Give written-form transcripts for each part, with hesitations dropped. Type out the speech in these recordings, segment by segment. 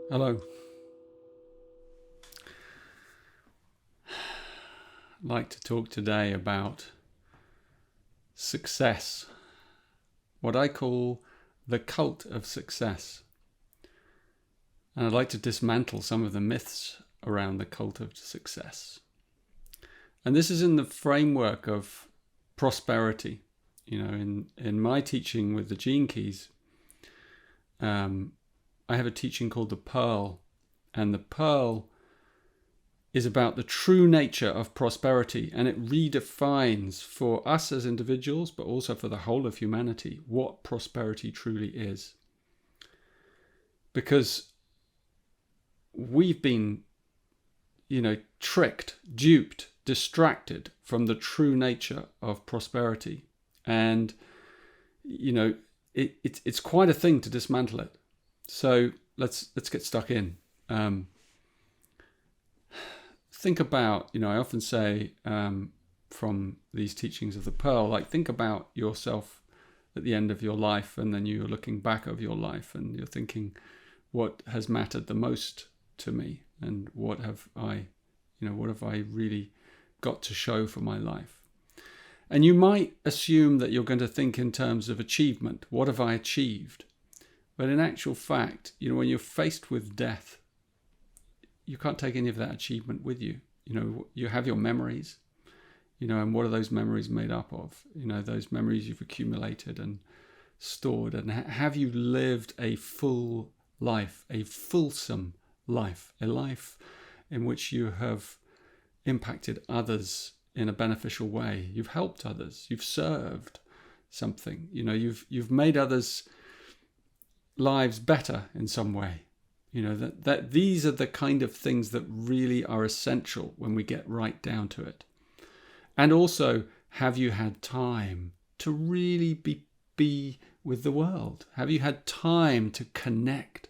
Hello. I'd like to talk today about success, what I call the cult of success. And I'd like to dismantle some of the myths around the cult of success. And this is in the framework of prosperity. You know, in my teaching with the Gene Keys, I have a teaching called the Pearl. And the Pearl is about the true nature of prosperity, and it redefines for us as individuals, but also for the whole of humanity, what prosperity truly is. Because we've been, tricked, duped, distracted from the true nature of prosperity. And, it's quite a thing to dismantle it. So let's get stuck in. Think about, I often say from these teachings of the Pearl, think about yourself at the end of your life, and then you're looking back over your life and you're thinking, what has mattered the most to me, and what have I really got to show for my life? And you might assume that you're going to think in terms of achievement. What have I achieved? But in actual fact, when you're faced with death, you can't take any of that achievement with you. You have your memories, and what are those memories made up of? Those memories you've accumulated and stored. And have you lived a full life, a fulsome life, a life in which you have impacted others in a beneficial way? You've helped others. You've served something. You've made others' lives better in some way. That these are the kind of things that really are essential when we get right down to it. And also, have you had time to really be with the world? Have you had time to connect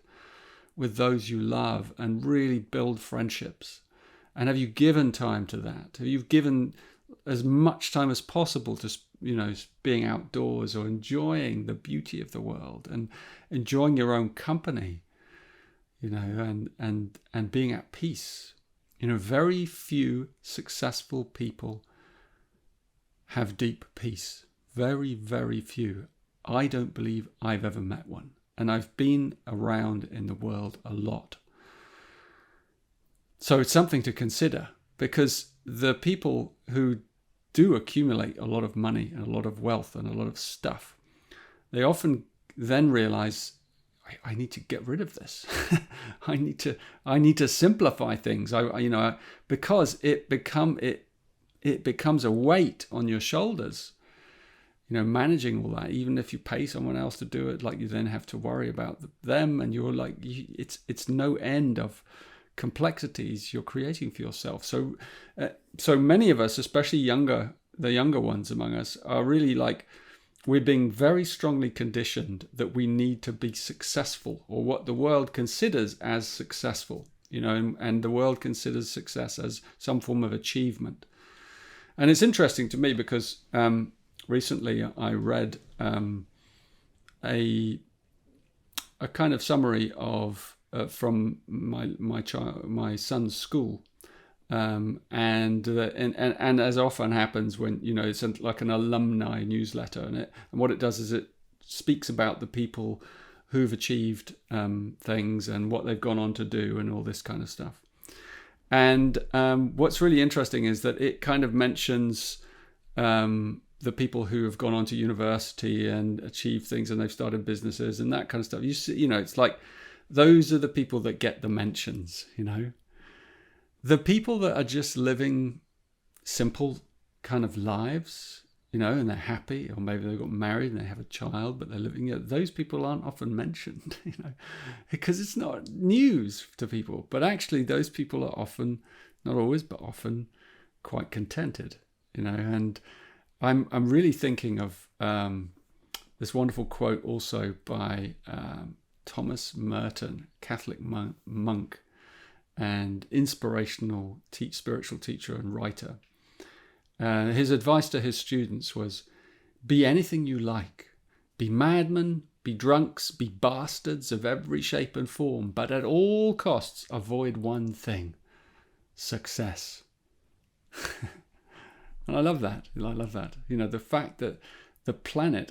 with those you love and really build friendships? And have you given time to that? Have you given as much time as possible to being outdoors or enjoying the beauty of the world and enjoying your own company? And being at peace. Very few successful people have deep peace. Very, very few. I don't believe I've ever met one. And I've been around in the world a lot. So it's something to consider, because the people who do accumulate a lot of money and a lot of wealth and a lot of stuff, they often then realize, I need to get rid of this. I need to simplify things. Because it becomes a weight on your shoulders. Managing all that, even if you pay someone else to do it, you then have to worry about them, and you're it's no end of complexities you're creating for yourself. So many of us, especially the younger ones among us, are really we're being very strongly conditioned that we need to be successful, or what the world considers as successful, and the world considers success as some form of achievement. And it's interesting to me because recently I read a kind of summary of from my son's school. And as often happens when it's like an alumni newsletter, and what it does is it speaks about the people who've achieved things and what they've gone on to do and all this kind of stuff. And what's really interesting is that it kind of mentions the people who have gone on to university and achieved things, and they've started businesses and that kind of stuff. You see, it's like those are the people that get the mentions. The people that are just living simple kind of lives, and they're happy, or maybe they've got married and they have a child, but they're living, those people aren't often mentioned, because it's not news to people. But actually, those people are often, not always, but often quite contented, And I'm really thinking of this wonderful quote also by Thomas Merton, Catholic monk, and inspirational spiritual teacher and writer. His advice to his students was, be anything you like. Be madman, be drunks, be bastards of every shape and form, but at all costs avoid one thing: success. And I love that. I love that. The fact that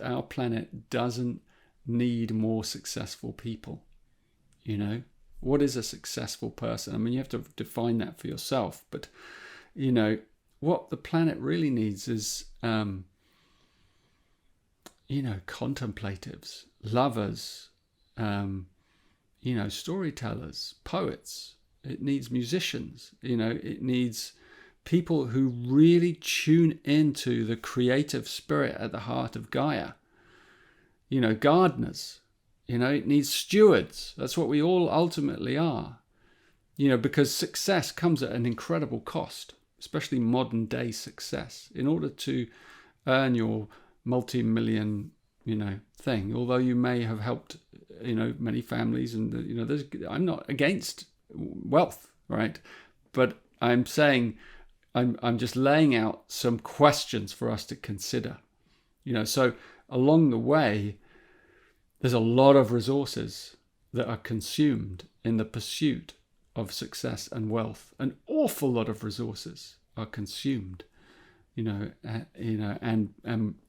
our planet doesn't need more successful people. What is a successful person? I mean, you have to define that for yourself, but what the planet really needs is contemplatives, lovers, storytellers, poets. It needs musicians. It needs people who really tune into the creative spirit at the heart of Gaia. Gardeners. It needs stewards. That's what we all ultimately are. Because success comes at an incredible cost, especially modern day success. In order to earn your multi-million, thing, although you may have helped, many families, and I'm not against wealth, right? But I'm saying, I'm just laying out some questions for us to consider. So along the way, there's a lot of resources that are consumed in the pursuit of success and wealth. An awful lot of resources are consumed,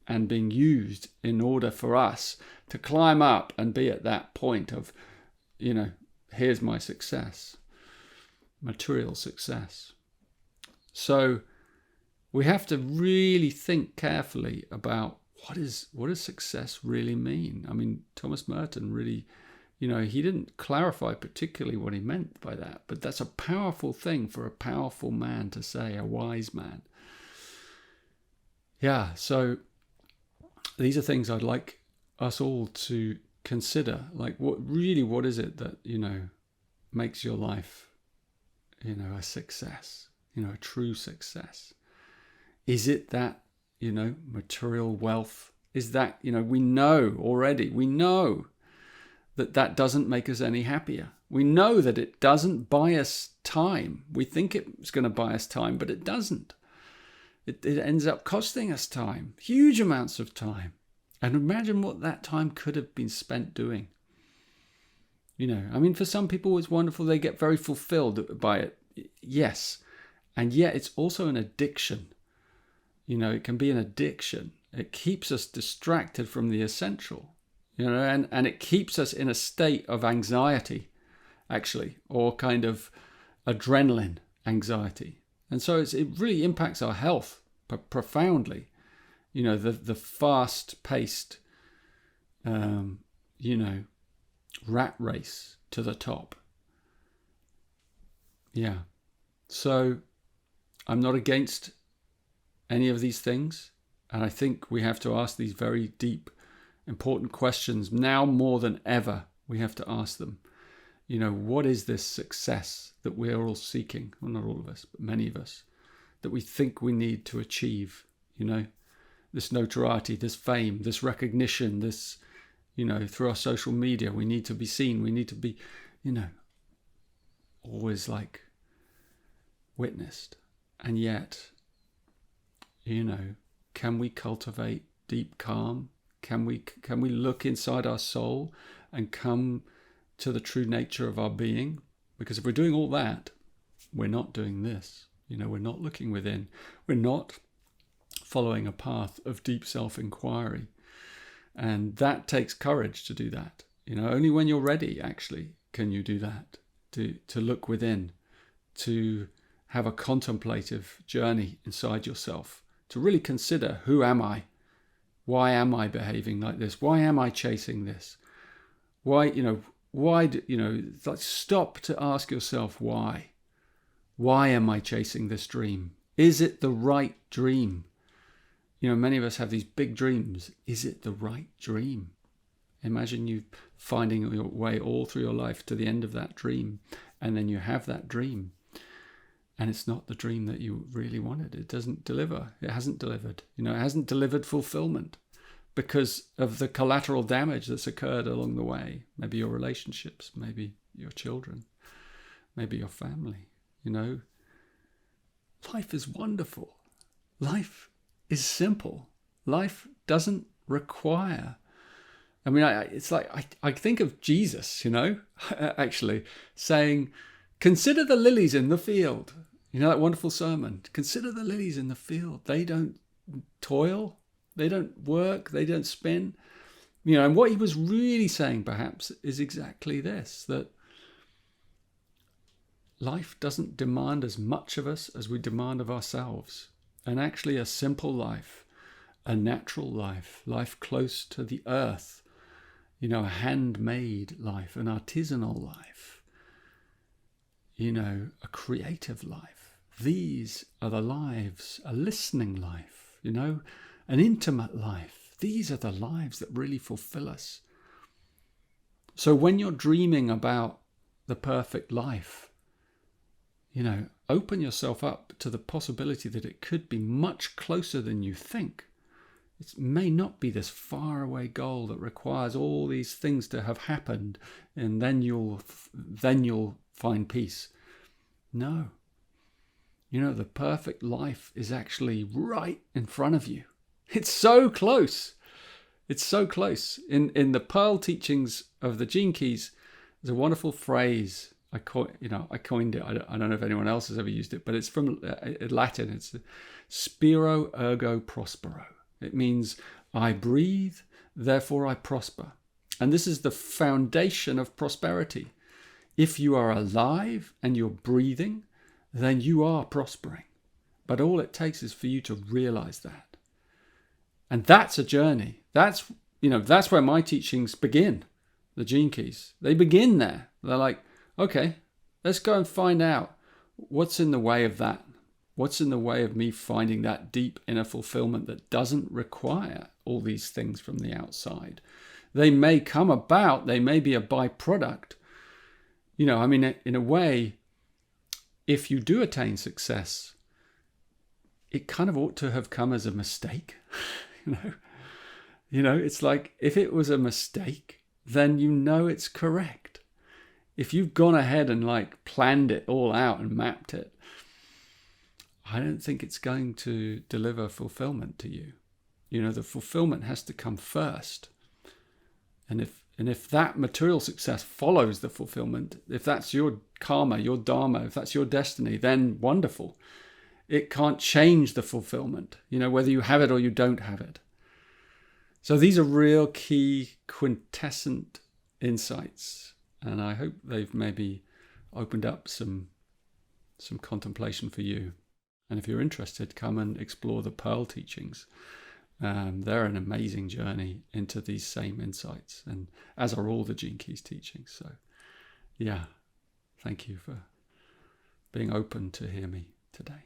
and being used in order for us to climb up and be at that point of, here's my success, material success. So we have to really think carefully about what does success really mean? I mean, Thomas Merton really, he didn't clarify particularly what he meant by that, but that's a powerful thing for a powerful man to say, a wise man. Yeah, so these are things I'd like us all to consider. Like, what is it that, makes your life, a success, a true success? Is it that, material wealth? Is that, we know that doesn't make us any happier. We know that it doesn't buy us time. We think it's going to buy us time, but it doesn't. It ends up costing us time, huge amounts of time. And imagine what that time could have been spent doing. For some people it's wonderful. They get very fulfilled by it. Yes. And yet it's also an addiction. It can be an addiction. It keeps us distracted from the essential, and it keeps us in a state of anxiety, actually, or kind of adrenaline anxiety. And so it really impacts our health profoundly. The fast-paced, rat race to the top. Yeah. So I'm not against any of these things. And I think we have to ask these very deep, important questions. Now more than ever, we have to ask them. What is this success that we're all seeking? Well, not all of us, but many of us, that we think we need to achieve, this notoriety, this fame, this recognition, this, through our social media, we need to be seen. We need to be, always like witnessed. And yet, can we cultivate deep calm? Can we look inside our soul and come to the true nature of our being? Because if we're doing all that, we're not doing this. We're not looking within. We're not following a path of deep self-inquiry. And that takes courage to do that. Only when you're ready, actually, can you do that. To look within, to have a contemplative journey inside yourself, to really consider, who am I? Why am I behaving like this? Why am I chasing this? Why, stop to ask yourself why. Why am I chasing this dream? Is it the right dream? Many of us have these big dreams. Is it the right dream? Imagine you finding your way all through your life to the end of that dream, and then you have that dream, and it's not the dream that you really wanted. It doesn't deliver. It hasn't delivered. It hasn't delivered fulfillment because of the collateral damage that's occurred along the way. Maybe your relationships, maybe your children, maybe your family. Life is wonderful. Life is simple. Life doesn't require I mean, it's like I think of Jesus, actually saying, consider the lilies in the field. That wonderful sermon. Consider the lilies in the field. They don't toil. They don't work. They don't spin. And what he was really saying perhaps is exactly this, that life doesn't demand as much of us as we demand of ourselves. And actually a simple life, a natural life, life close to the earth, a handmade life, an artisanal life, a creative life. These are the lives, a listening life, an intimate life. These are the lives that really fulfill us. So when you're dreaming about the perfect life, open yourself up to the possibility that it could be much closer than you think. It may not be this faraway goal that requires all these things to have happened and then you'll find peace. No. The perfect life is actually right in front of you. It's so close. It's so close. In the Pearl teachings of the Gene Keys, there's a wonderful phrase. I coined it. I don't know if anyone else has ever used it, but it's from Latin. It's spiro ergo prospero. It means I breathe, therefore I prosper. And this is the foundation of prosperity. If you are alive and you're breathing, then you are prospering. But all it takes is for you to realize that. And that's a journey. That's where my teachings begin, the Gene Keys. They begin there. They're like, okay, let's go and find out what's in the way of that. What's in the way of me finding that deep inner fulfillment that doesn't require all these things from the outside? They may come about, they may be a byproduct. In a way, if you do attain success, it kind of ought to have come as a mistake. It's like, if it was a mistake, then it's correct. If you've gone ahead and planned it all out and mapped it, I don't think it's going to deliver fulfillment to you. The fulfillment has to come first. And if that material success follows the fulfillment, if that's your karma, your dharma, if that's your destiny, then wonderful. It can't change the fulfillment, whether you have it or you don't have it. So these are real key quintessent insights. And I hope they've maybe opened up some contemplation for you. And if you're interested, come and explore the Pearl teachings. They're an amazing journey into these same insights, and as are all the Gene Keys teachings. So, thank you for being open to hear me today.